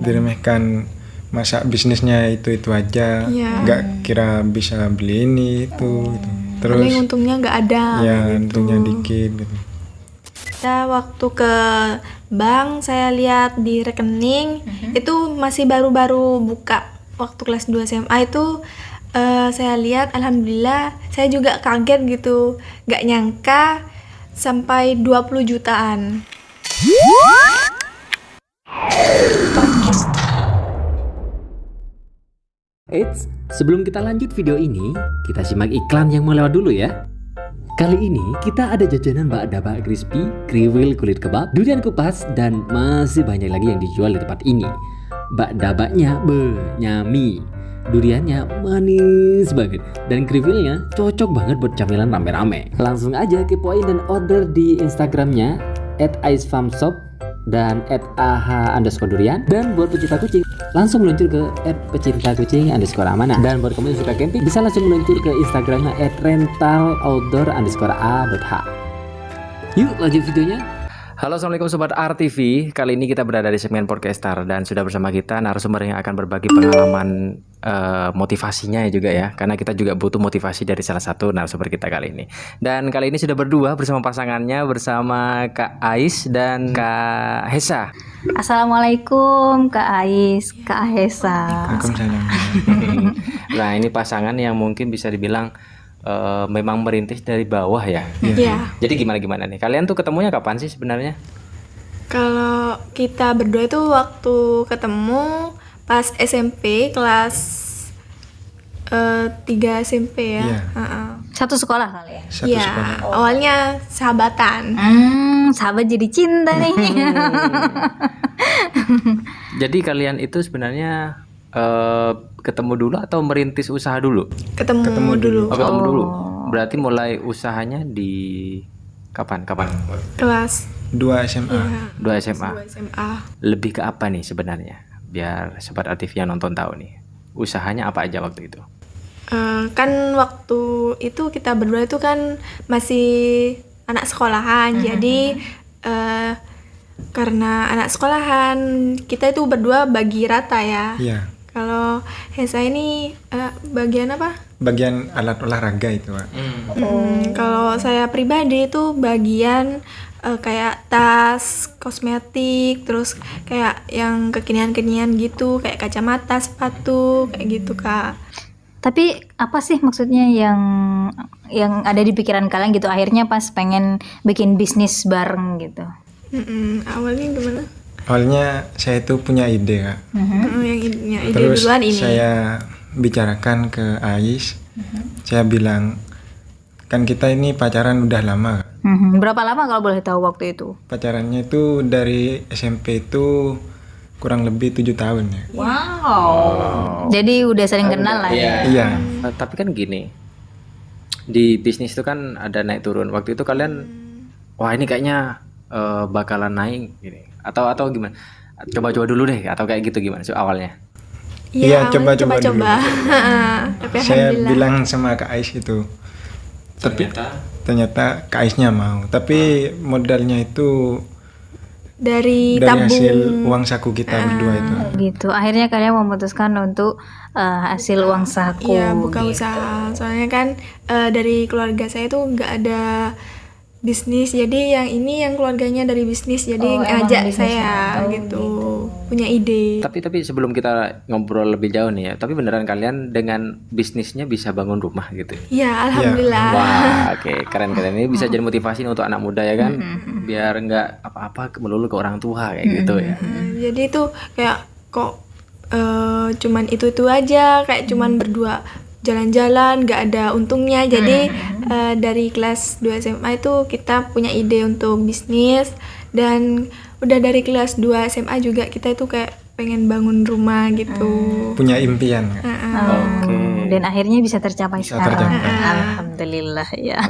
diremehkan, masa bisnisnya itu aja, nggak kira bisa beli ini itu gitu. Terus paling untungnya nggak ada ya gitu. untungnya dikit gitu. Kita waktu ke bank saya lihat di rekening itu masih baru-baru buka waktu kelas 2 SMA itu. Saya lihat alhamdulillah saya juga kaget gitu, nggak nyangka sampai 20 jutaan. Eits, sebelum kita lanjut video ini, kita simak iklan yang mau lewat dulu ya. Kali ini kita ada jajanan bakda crispy, kriwil kulit kebab, durian kupas, dan masih banyak lagi yang dijual di tempat ini. Bakda-baknya nyami, duriannya manis banget, dan kriwilnya cocok banget buat camilan rame-rame. Langsung aja kepoin dan order di Instagramnya @icefarmshop dan @ah_durian. Dan buat pecinta kucing langsung meluncur ke @pecintakucing_amanah. Dan buat kamu yang suka camping bisa langsung meluncur ke Instagramnya @rentaloutdoor_ah.h. Yuk lanjut videonya. Halo, assalamualaikum sobat RTV. Kali ini kita berada di segmen podcaster dan sudah bersama kita narasumber yang akan berbagi pengalaman motivasinya juga ya, karena kita juga butuh motivasi dari salah satu narasumber kita kali ini. Dan kali ini sudah berdua bersama pasangannya, bersama Kak Ais dan Kak Hesa. Assalamualaikum Kak Ais, Kak Hesa. Waalaikumsalam. Nah, ini pasangan yang mungkin bisa dibilang memang merintis dari bawah ya. Iya. Jadi gimana nih? Kalian tuh ketemunya kapan sih sebenarnya? Kalau kita berdua itu waktu ketemu pas SMP kelas 3 SMP ya. Iya. Satu sekolah kali ya? Satu Iya, sekolah. awalnya sahabatan. Sahabat jadi cinta nih. Jadi kalian itu sebenarnya ketemu dulu atau merintis usaha dulu? Ketemu dulu. Oh, ketemu dulu. Berarti mulai usahanya di kapan? Kelas 2 SMA. 2 SMA. 2 SMA. Lebih ke apa nih sebenarnya? Biar sobat RTV yang nonton tahu nih. Usahanya apa aja waktu itu? Kan waktu itu kita berdua itu kan masih anak sekolahan. Jadi karena anak sekolahan kita itu berdua bagi rata ya. Iya. Kalau Hesa ini bagian apa? Bagian alat olahraga itu, Pak. Kalau saya pribadi itu bagian kayak tas, kosmetik, terus kayak yang kekinian-kekinian gitu, kayak kacamata, sepatu, kayak gitu, Kak. Tapi apa sih maksudnya yang ada di pikiran kalian gitu akhirnya pas pengen bikin bisnis bareng gitu? Awalnya gimana? Awalnya saya itu punya ide, Kak. Yang ide Terus duluan ini. saya bicarakan ke Ais. Saya bilang, kan kita ini pacaran udah lama, Kak. Berapa lama kalau boleh tahu waktu itu? Pacarannya itu dari SMP itu kurang lebih 7 tahun ya. Wow. Jadi udah sering kenal lah ya. Iya. Tapi kan gini, di bisnis itu kan ada naik turun. Waktu itu kalian, wah ini kayaknya bakalan naik gini. Atau gimana? Coba-coba dulu deh, atau kayak gitu gimana sih awalnya? Iya, awalnya coba-coba dulu. Tapi Saya alhamdulillah. bilang sama Kak Ais itu. Tapi ternyata Kak Aisnya mau. Tapi modalnya itu dari dari tabung. hasil uang saku kita berdua itu. Gitu. Akhirnya kalian memutuskan untuk hasil uang saku. Iya, buka gitu. usaha. Soalnya kan dari keluarga saya tuh nggak ada bisnis, jadi yang ini yang keluarganya dari bisnis, jadi emang ngajak bisnis saya gitu, punya ide. Tapi sebelum kita ngobrol lebih jauh nih ya, tapi beneran kalian dengan bisnisnya bisa bangun rumah gitu? Ya, alhamdulillah. Wah, oke, keren. Ini bisa jadi motivasi untuk anak muda ya kan, biar nggak apa-apa melulu ke orang tua kayak gitu ya. Jadi itu kayak kok cuman itu aja, kayak cuman berdua jalan-jalan, nggak ada untungnya. Jadi dari kelas 2 SMA itu kita punya ide untuk bisnis, dan udah dari kelas 2 SMA juga kita itu kayak pengen bangun rumah gitu. Punya impian, Kak. Dan akhirnya bisa tercapai Bisa sekarang. tercapai. Alhamdulillah ya.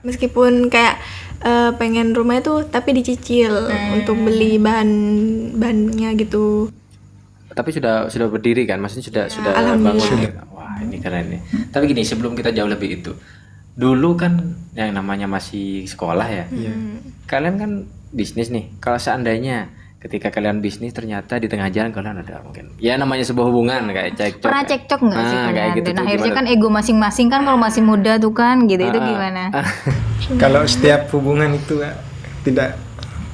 Meskipun kayak pengen rumah itu tapi dicicil untuk beli bahan-bahannya gitu. Tapi sudah berdiri kan, maksudnya sudah alhamdulillah. bangun. Ya? Wah, ini keren nih. Tapi gini, sebelum kita jauh lebih itu, dulu kan yang namanya masih sekolah ya. Kalian kan bisnis nih. Kalau seandainya ketika kalian bisnis ternyata di tengah jalan kalian ada mungkin ya namanya sebuah hubungan kayak cekcok. Pernah cekcok nggak sih kalian? kayak gitu Dan tuh akhirnya gimana? kan ego masing-masing kan kalau masih muda tuh kan gitu, itu gimana? Kalau setiap hubungan itu tidak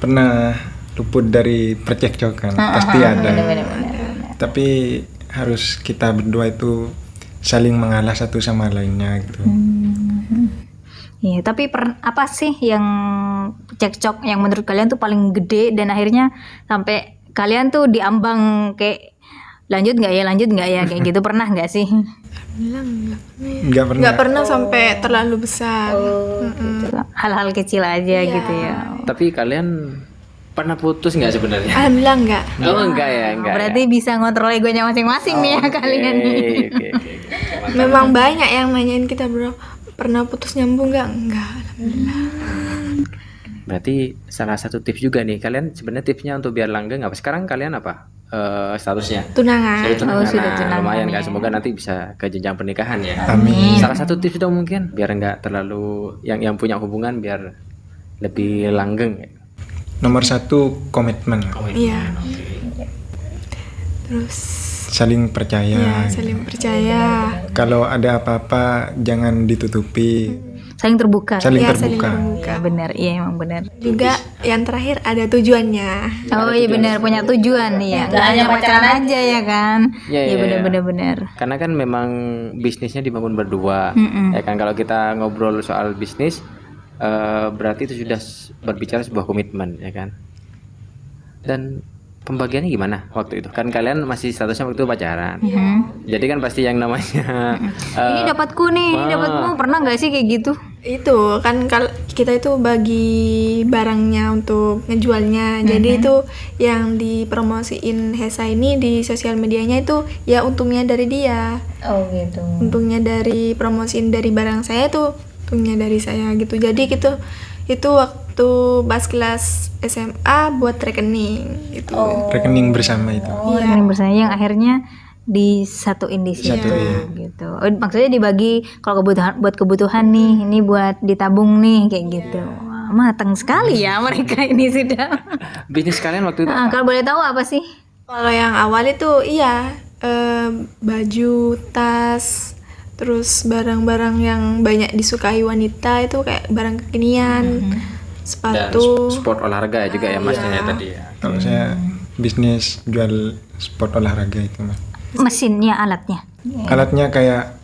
pernah luput dari percekcokan, pasti ada. Tapi harus kita berdua itu saling mengalah satu sama lainnya gitu. Iya, tapi apa sih yang cekcok yang menurut kalian tuh paling gede dan akhirnya sampai kalian tuh diambang kayak lanjut nggak ya kayak gitu, pernah nggak sih? Bilang Nggak pernah. nggak pernah sampai terlalu besar. Hal-hal kecil aja gitu ya. Tapi kalian pernah putus nggak sebenarnya? Alhamdulillah enggak. Oh enggak ya, enggak. Berarti bisa ngontrol egonya masing-masing nih ya kalian. Oke. Memang banyak yang nanyain kita, bro, pernah putus nyambung nggak? Enggak, alhamdulillah. Berarti salah satu tips juga nih, kalian sebenarnya tipsnya untuk biar langgeng apa? Sekarang kalian apa statusnya? Tunangan. Sudah tunangan. sudah Nah, tunangan, lumayan kan, ya. semoga nanti bisa ke jenjang pernikahan ya. Amin. Salah satu tips dong mungkin biar nggak terlalu yang punya hubungan biar lebih langgeng. Nomor 1 komitmen, Iya. Terus saling percaya. ya saling percaya. Kalau ada apa-apa jangan ditutupi, Saling terbuka. saling Ya, terbuka. Ya, benar, iya emang benar. Juga yang terakhir ada tujuannya. Oh iya benar, punya tujuan nih ya. Nggak hanya pacaran aja ya kan? Iya, Iya iya, benar. Karena kan memang bisnisnya dibangun berdua. Ya kan kalau kita ngobrol soal bisnis berarti itu sudah berbicara sebuah komitmen ya kan. Dan pembagiannya gimana waktu itu? Kan kalian masih statusnya waktu itu pacaran. Jadi kan pasti yang namanya Ini dapatku nih, ini dapatmu. Pernah nggak sih kayak gitu? Itu kan kalau kita itu bagi barangnya untuk ngejualnya. Jadi itu yang dipromosiin Hesa ini di sosial medianya itu ya untungnya dari dia. Oh gitu. Untungnya dari promosiin dari barang saya tuh untungnya dari saya gitu. Jadi gitu itu waktu pas kelas SMA buat rekening gitu. Rekening bersama itu. Oh, rekening bersama yang akhirnya disatuin di situ gitu. Oh, maksudnya dibagi kalau kebutuhan buat kebutuhan nih, ini buat ditabung nih kayak gitu. Wah, matang sekali ya mereka ini sudah. bisnis kalian waktu itu Nah, kalau boleh tahu apa sih? Kalau yang awal itu iya baju, tas, terus barang-barang yang banyak disukai wanita itu kayak barang kekinian, dan sepatu. sport olahraga juga ya masnya tadi ya. Kalau saya bisnis jual sport olahraga itu, Mas. Mesinnya, alatnya. Alatnya kayak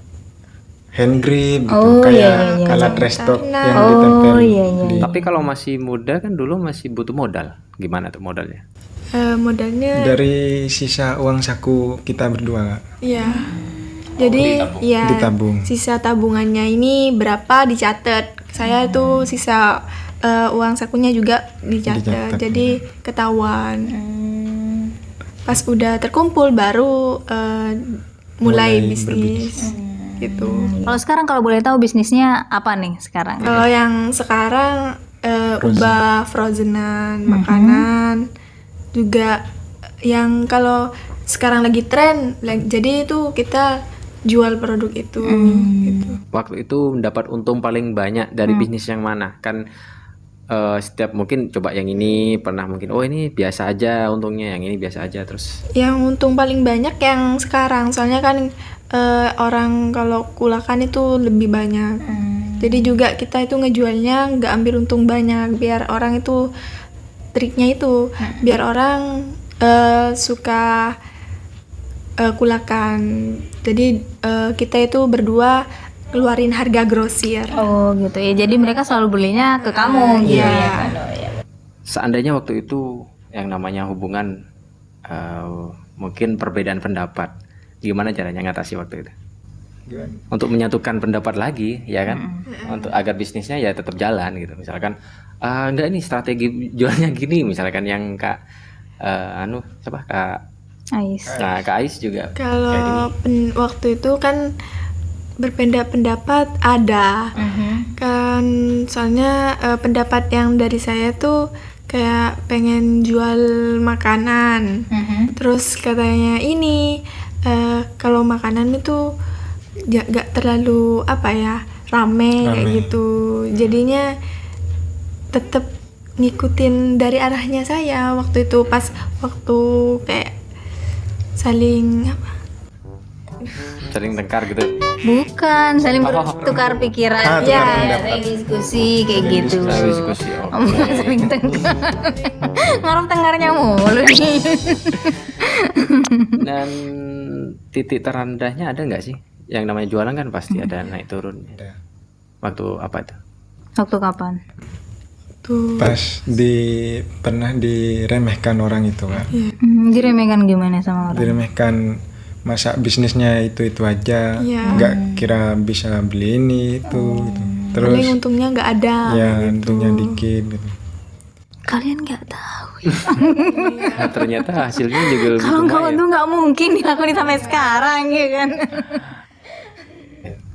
hand grip gitu, Oh, kayak iya. alat restock Nah. yang ditempel iya. di Tapi kalau masih muda kan dulu masih butuh modal. Gimana tuh modalnya? Modalnya dari sisa uang saku kita berdua, Kak. iya. Jadi ya Ditabung. sisa tabungannya ini berapa dicatat. Saya tuh sisa uang sakunya juga dicatat. Dicatat. Jadi ketahuan. Pas udah terkumpul baru mulai bisnis. Gitu. Kalau sekarang kalau boleh tahu bisnisnya apa nih sekarang? Kalau yang sekarang ubah frozenan makanan, juga yang kalau sekarang lagi tren, jadi itu kita jual produk itu. Gitu. Waktu itu mendapat untung paling banyak dari bisnis yang mana? Kan setiap mungkin coba yang ini pernah mungkin oh ini biasa aja untungnya, yang ini biasa aja terus. Yang untung paling banyak yang sekarang, soalnya kan orang kalau kulakan itu lebih banyak. Jadi juga kita itu ngejualnya nggak ambil untung banyak, biar orang itu triknya itu biar orang suka kulakan. Jadi kita itu berdua keluarin harga grosir. Oh gitu ya. Jadi mereka selalu belinya ke kamu gitu Iya. ya. Seandainya waktu itu yang namanya hubungan mungkin perbedaan pendapat, gimana caranya ngatasi waktu itu? Gimana? Untuk menyatukan pendapat lagi, ya kan? Untuk agar bisnisnya ya tetap jalan gitu. Misalkan enggak ini strategi jualnya gini, misalkan yang Kak siapa Kak Ais. Nah, Kak Ais juga. Kalau waktu itu kan berbeda pendapat ada. Kan soalnya pendapat yang dari saya tuh kayak pengen jual makanan. Terus katanya ini kalau makanan itu gak terlalu apa ya rame kayak gitu. Jadinya tetap ngikutin dari arahnya saya waktu itu, pas waktu kayak saling apa? Sering tengkar gitu. Bukan, saling bertukar pikiran. tukar Ya, pendapat. saling diskusi kayak gitu. Diskusi. Saling tengkar. Ngarep tengkarnya mulu nih. Dan titik terendahnya ada nggak sih? Yang namanya jualan kan pasti ada naik turun. Ada. Waktu apa itu? Waktu kapan? Tuh. Pas pernah diremehkan orang itu Kak. Diremehkan gimana sama orang? Diremehkan, masa bisnisnya itu aja, Iya. nggak kira bisa beli ini itu gitu. Terus Paling untungnya nggak ada. ya gitu. untungnya dikit gitu. Kalian nggak tahu. Nah, ternyata hasilnya juga lebih Kalau nggak lumayan. untung nggak mungkin dilakuin sampai sekarang ya kan.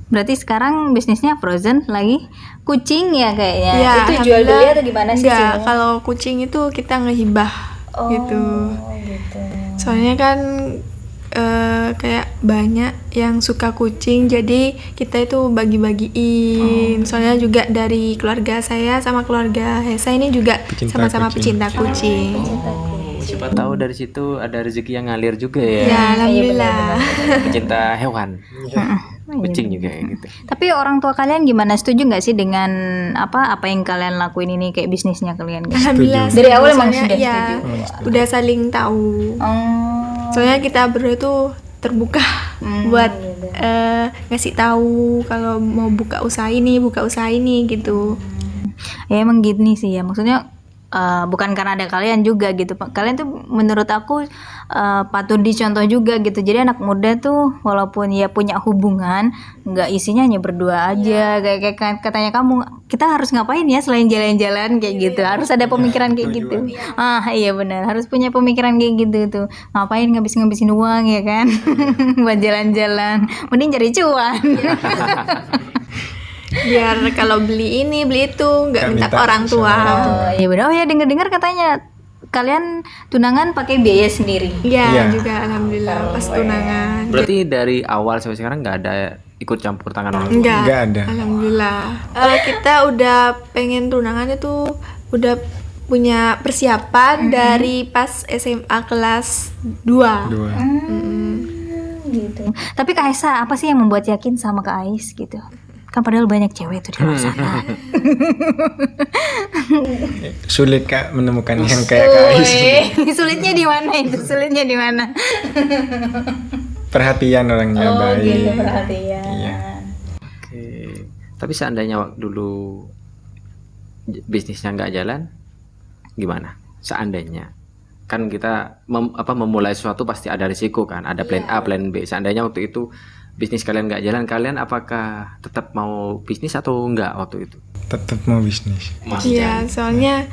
Berarti sekarang bisnisnya frozen lagi kucing ya kayaknya. Ya, Itu jual beli alhamdulillah atau gimana sih? Enggak, sebenarnya? kalau kucing itu kita ngehibah gitu. Soalnya kan kayak banyak yang suka kucing, jadi kita itu bagi-bagiin. Soalnya juga dari keluarga saya sama keluarga Hesa ini juga Pecinta sama-sama kucing. pecinta kucing. Siapa tahu dari situ ada rezeki yang ngalir juga ya. Ya, alhamdulillah. Pecinta hewan. Kucing juga kayak gitu. Tapi orang tua kalian gimana? Setuju nggak sih dengan apa yang kalian lakuin ini kayak bisnisnya kalian? Guys? Alhamdulillah. Dari awal emang soalnya sudah ya, udah saling tahu. Soalnya kita berdua tuh terbuka buat ngasih tahu kalau mau buka usaha ini gitu. Ya emang gini sih ya, maksudnya bukan karena ada kalian juga gitu Pak. Kalian tuh menurut aku patut dicontoh juga gitu. Jadi anak muda tuh walaupun ya punya hubungan, nggak isinya hanya berdua aja. Kayak katanya kamu, kita harus ngapain ya selain jalan-jalan kayak gitu. Harus ada pemikiran kayak gitu. Iya benar, harus punya pemikiran kayak gitu tuh. Ngapain ngabis-ngabisin uang ya kan? Buat jalan-jalan. Mending cari cuan. Biar kalau beli ini beli itu nggak Nggak minta minta ke orang tua. Oh iya benar. Oh ya dengar-dengar katanya kalian tunangan pakai biaya sendiri. Iya Iya. juga alhamdulillah pas tunangan. Berarti dari awal sampai sekarang nggak ada ikut campur tangan orang tua. Enggak. Nggak ada. Alhamdulillah. Kita udah pengen tunangan itu udah punya persiapan dari pas SMA kelas 2. Dua. Gitu. Tapi Kak Esa, apa sih yang membuat yakin sama Kak Ais gitu? Kan padahal banyak cewek tuh di luar sana. Sulit Kak menemukan yang kayak Kak Ais. Sulitnya di mana itu? Sulitnya di mana? Perhatian orangnya baik. perhatian. Iya. Oke. Tapi seandainya dulu bisnisnya nggak jalan, gimana? Seandainya kan kita memulai sesuatu pasti ada risiko kan, ada plan A, plan B. Seandainya waktu itu bisnis kalian nggak jalan, kalian apakah tetap mau bisnis atau enggak waktu itu? Tetap mau bisnis. Iya, soalnya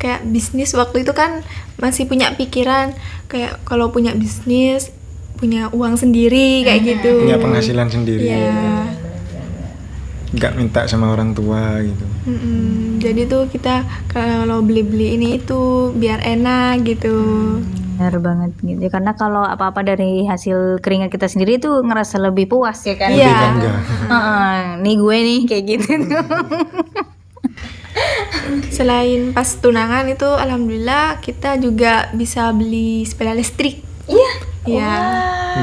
kayak bisnis waktu itu kan masih punya pikiran kayak kalau punya bisnis punya uang sendiri kayak gitu. Punya penghasilan sendiri. Iya. Nggak minta sama orang tua gitu. Jadi tuh kita kalau beli-beli ini itu biar enak gitu. Benar banget gitu. Karena kalau apa-apa dari hasil keringat kita sendiri tuh ngerasa lebih puas ya kan? Iya. Bangga. Nih gue nih kayak gitu tuh. Selain pas tunangan itu alhamdulillah kita juga bisa beli sepeda listrik. Iya. Iya.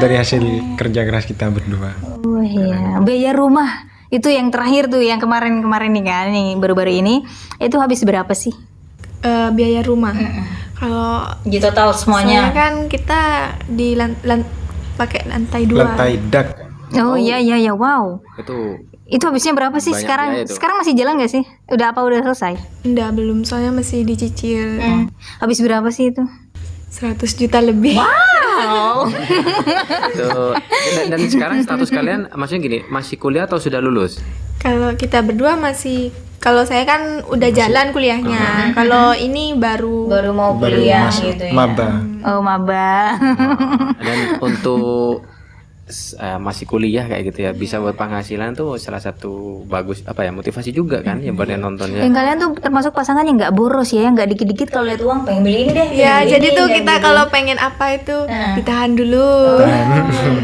Dari hasil kerja keras kita berdua. Oh iya. Biaya rumah itu yang terakhir tuh yang kemarin nih kan, yang baru-baru ini itu habis berapa sih? Biaya rumah. Kalau Di total soalnya kan kita di pakai lantai 2. Lantai dak. Oh iya wow. Itu habisnya berapa sih Banyak sekarang? biaya itu. Sekarang masih jalan nggak sih? Udah selesai? Enggak, belum, soalnya masih dicicil. Habis berapa sih itu? 100 juta lebih. Wow. Itu. Dan sekarang status kalian maksudnya gini, masih kuliah atau sudah lulus? Kalau kita berdua masih, kalau saya kan udah jalan kuliahnya. Kalau ini baru Mau Baru kuliah masuk gitu ya. maba. Oh maba. Dan untuk masih kuliah kayak gitu ya, bisa buat penghasilan tuh salah satu bagus motivasi juga kan yang buat yang nontonnya. Yang kalian tuh termasuk pasangan yang nggak boros ya, yang nggak dikit-dikit kalau lihat uang pengen beli ini deh. ya, pengen beli jadi ini, tuh kayak kita gitu. kalau pengen apa itu ditahan dulu.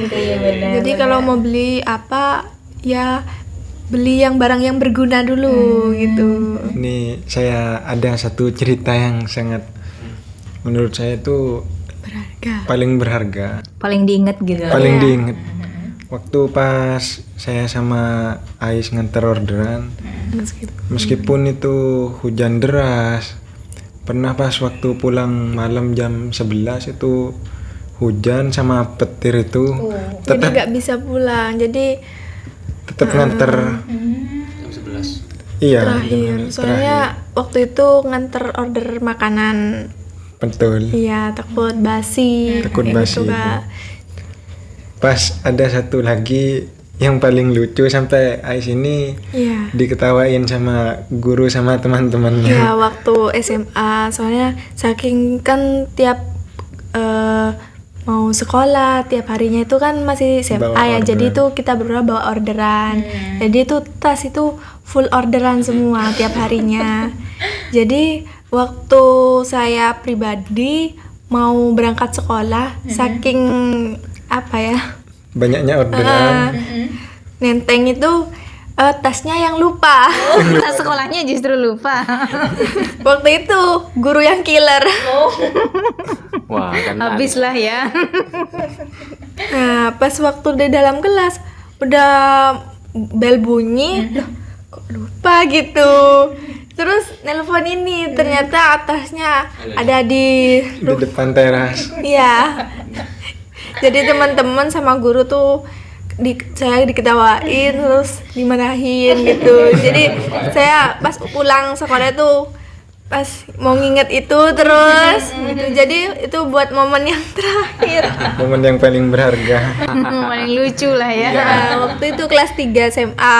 Gitu ya benar. Jadi kalau mau beli apa ya beli yang barang yang berguna dulu gitu. Ini saya ada satu cerita yang sangat menurut saya itu Berharga. paling berharga, Paling diinget gitu. paling Iya. diinget. Waktu pas saya sama Ais nganter orderan, meskipun itu hujan deras, pernah pas waktu pulang malam jam 11 itu hujan sama petir itu, Jadi tetap nggak bisa pulang. Jadi tetap nganter. Jam 11. Iya, terakhir. jam Soalnya waktu itu nganter order makanan. betul. Iya, takut basi. Takut kayak basi gitu, Kak. Pas ada satu lagi yang paling lucu sampai Ais ini Iya. diketawain sama guru sama teman-temannya. Ya waktu SMA, soalnya saking kan tiap mau sekolah tiap harinya itu kan masih SMA Bawa ya, jadi orderan. itu kita berdua bawa orderan. Jadi itu tas itu full orderan semua tiap harinya. Jadi waktu saya pribadi mau berangkat sekolah, saking apa ya, Banyaknya orderan. nenteng itu tasnya yang lupa. Tas sekolahnya justru lupa. Waktu itu guru yang killer. Wah, kan Habis lah ya. Nah, pas waktu di dalam kelas udah bel bunyi, loh kok lupa gitu. Terus nelpon ini, ternyata atasnya ada di Di depan teras. Iya. Jadi teman-teman sama guru tuh saya diketawain terus dimarahin gitu. Jadi saya pas pulang sekolah tuh pas mau nginget itu terus gitu. Jadi itu buat momen yang terakhir. Momen yang paling berharga. Paling lucu lah ya. Nah, waktu itu kelas 3 SMA.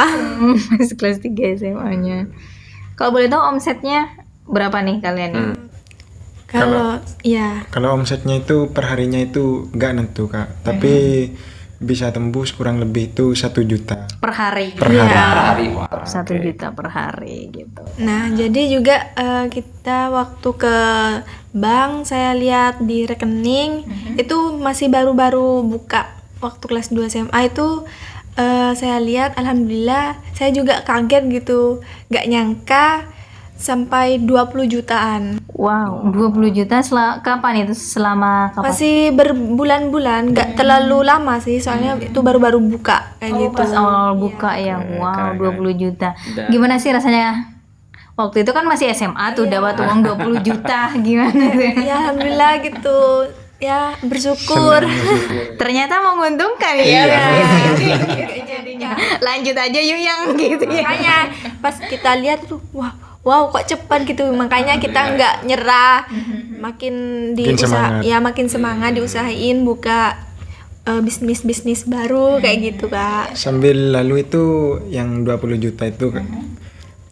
Masih kelas 3 SMA-nya. Kalau boleh tahu omsetnya berapa nih kalian nih? Kalau ya Kalau omsetnya itu perharinya itu nggak nentu Kak, tapi bisa tembus kurang lebih itu 1 juta Per hari. per hari. Iya. hari. Wah, 1 juta per hari gitu. Nah, jadi juga kita waktu ke bank saya lihat di rekening itu masih baru-baru buka. Waktu kelas 2 SMA itu saya lihat alhamdulillah saya juga kaget gitu. Gak nyangka sampai 20 jutaan. Wow, 20 juta kapan itu? Selama kapan? Masih berbulan-bulan, gak terlalu lama sih soalnya itu baru-baru buka kayak gitu. Pas awal buka ya. Wow, keren. 20 juta. Dan- Gimana sih rasanya? Waktu itu kan masih SMA tuh dapat uang 20 juta. Gimana tuh? Ya alhamdulillah gitu. Ya bersyukur. Ternyata menguntungkan ya. Jadinya. Lanjut aja yuk yang gitu ya. Makanya pas kita lihat tuh wow kok cepat gitu, makanya kita nggak nyerah, makin semangat. makin semangat diusahain buka bisnis baru kayak gitu Kak. Sambil lalu itu yang 20 juta itu Kak,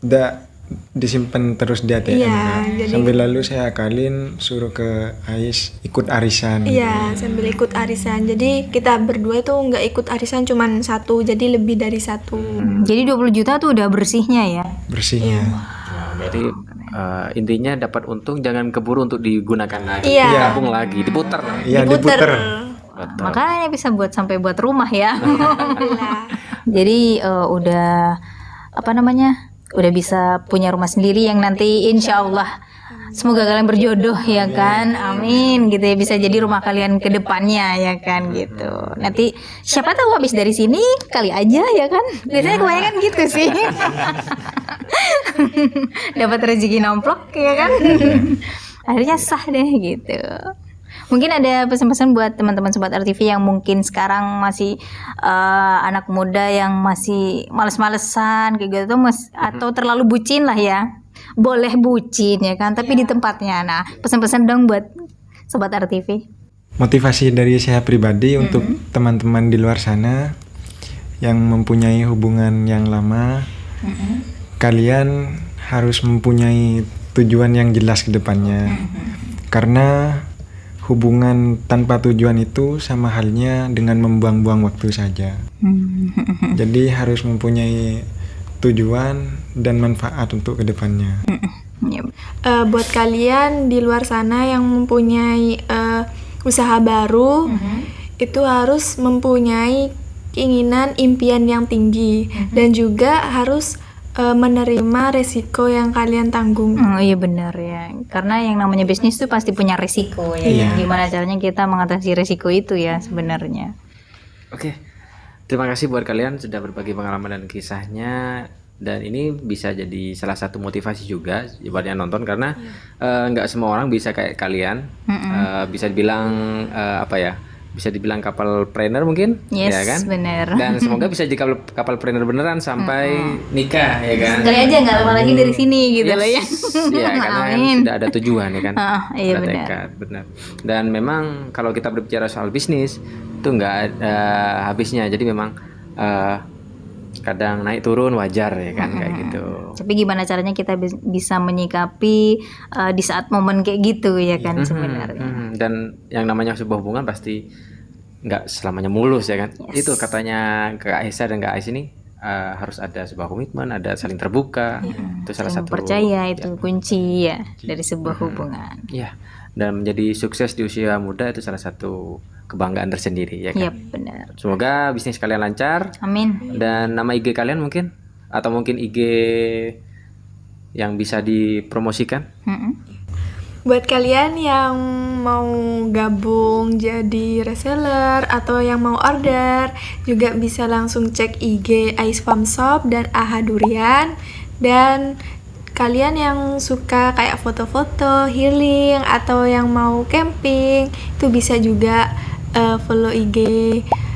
udah disimpan terus di ATM Iya, Kak. jadi- Sambil lalu saya akalin suruh ke Ais ikut arisan. Iya, sambil ikut arisan. Jadi kita berdua itu nggak ikut arisan cuman satu, jadi lebih dari satu. Jadi 20 juta tuh udah bersihnya ya. Bersihnya. Nah, jadi intinya dapat untung jangan keburu untuk digunakan lagi. Iya. Tabung lagi, diputar lagi. Iya, diputer. Betul. Makanya bisa sampai buat rumah ya. Alhamdulillah. Jadi udah apa namanya? Udah bisa punya rumah sendiri yang nanti insya Allah semoga kalian berjodoh ya kan, amin gitu ya, bisa jadi rumah kalian ke depannya ya kan gitu. Nanti siapa tahu habis dari sini kali aja ya kan, biasanya kebanyakan gitu sih. Dapat rezeki nomplok ya kan, akhirnya sah deh gitu. Mungkin ada pesan-pesan buat teman-teman Sobat RTV yang mungkin sekarang masih anak muda yang masih males-malesan kayak gitu atau terlalu bucin lah ya. Boleh bucin ya kan, tapi di tempatnya. Nah, pesan-pesan dong buat Sobat RTV. Motivasi dari saya pribadi untuk teman-teman di luar sana yang mempunyai hubungan yang lama, kalian harus mempunyai tujuan yang jelas ke depannya. Karena hubungan tanpa tujuan itu sama halnya dengan membuang-buang waktu saja. Jadi harus mempunyai tujuan dan manfaat untuk kedepannya. Buat kalian di luar sana yang mempunyai usaha baru, itu harus mempunyai keinginan impian yang tinggi dan juga harus menerima resiko yang kalian tanggung. Oh iya benar ya, karena yang namanya bisnis tuh pasti punya resiko ya. Iya. Gimana caranya kita mengatasi resiko itu ya sebenarnya. Oke, terima kasih buat kalian sudah berbagi pengalaman dan kisahnya. Dan ini bisa jadi salah satu motivasi juga buat yang nonton, karena nggak semua orang bisa kayak kalian. Bisa dibilang apa ya? Bisa dibilang kapal trainer mungkin, Yes, ya kan? bener. Dan semoga bisa jadi kapal trainer beneran sampai nikah, ya kan? Sekali aja nggak lama lagi dari sini gitu loh ya. Iya, karena kan Amin. sudah ada tujuan ya kan. Iya Ada benar. tekad, benar. Dan memang kalau kita berbicara soal bisnis itu nggak ada habisnya. Jadi memang kadang naik turun wajar ya kan, kayak gitu. Tapi gimana caranya kita bisa menyikapi di saat momen kayak gitu ya kan sebenarnya. Dan yang namanya sebuah hubungan pasti nggak selamanya mulus ya kan. Itu katanya Kak Aisyah dan Kak Ais ini harus ada sebuah komitmen, ada saling terbuka. Itu salah Saling satu percaya itu kunci ya dari sebuah hubungan. ya. Dan menjadi sukses di usia muda itu salah satu kebanggaan tersendiri ya Iya kan. benar. Semoga bisnis kalian lancar. Amin. Dan nama IG kalian mungkin, atau mungkin IG yang bisa dipromosikan. Buat kalian yang mau gabung jadi reseller atau yang mau order, juga bisa langsung cek IG Ais Farm Shop dan AHA Durian. Dan kalian yang suka kayak foto-foto, healing, atau yang mau camping, itu bisa juga follow IG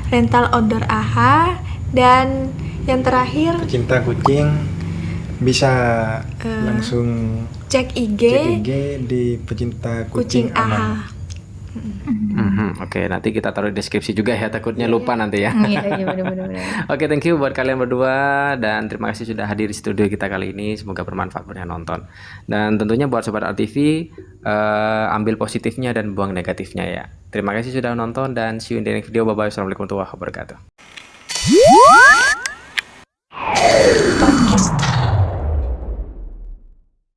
rental outdoor AHA. Dan yang terakhir, Pecinta kucing bisa langsung cek IG cek IG di Pecinta Kucing Kucing Aman. AHA. Oke, nanti kita taruh di deskripsi juga ya, takutnya lupa nanti ya. Iya benar-benar. Oke, thank you buat kalian berdua, dan terima kasih sudah hadir di studio kita kali ini. Semoga bermanfaat buat yang nonton. Dan tentunya buat Sobat RTV, ambil positifnya dan buang negatifnya ya. Terima kasih sudah nonton, dan see you in the next video. Bye bye. Assalamualaikum warahmatullahi wabarakatuh.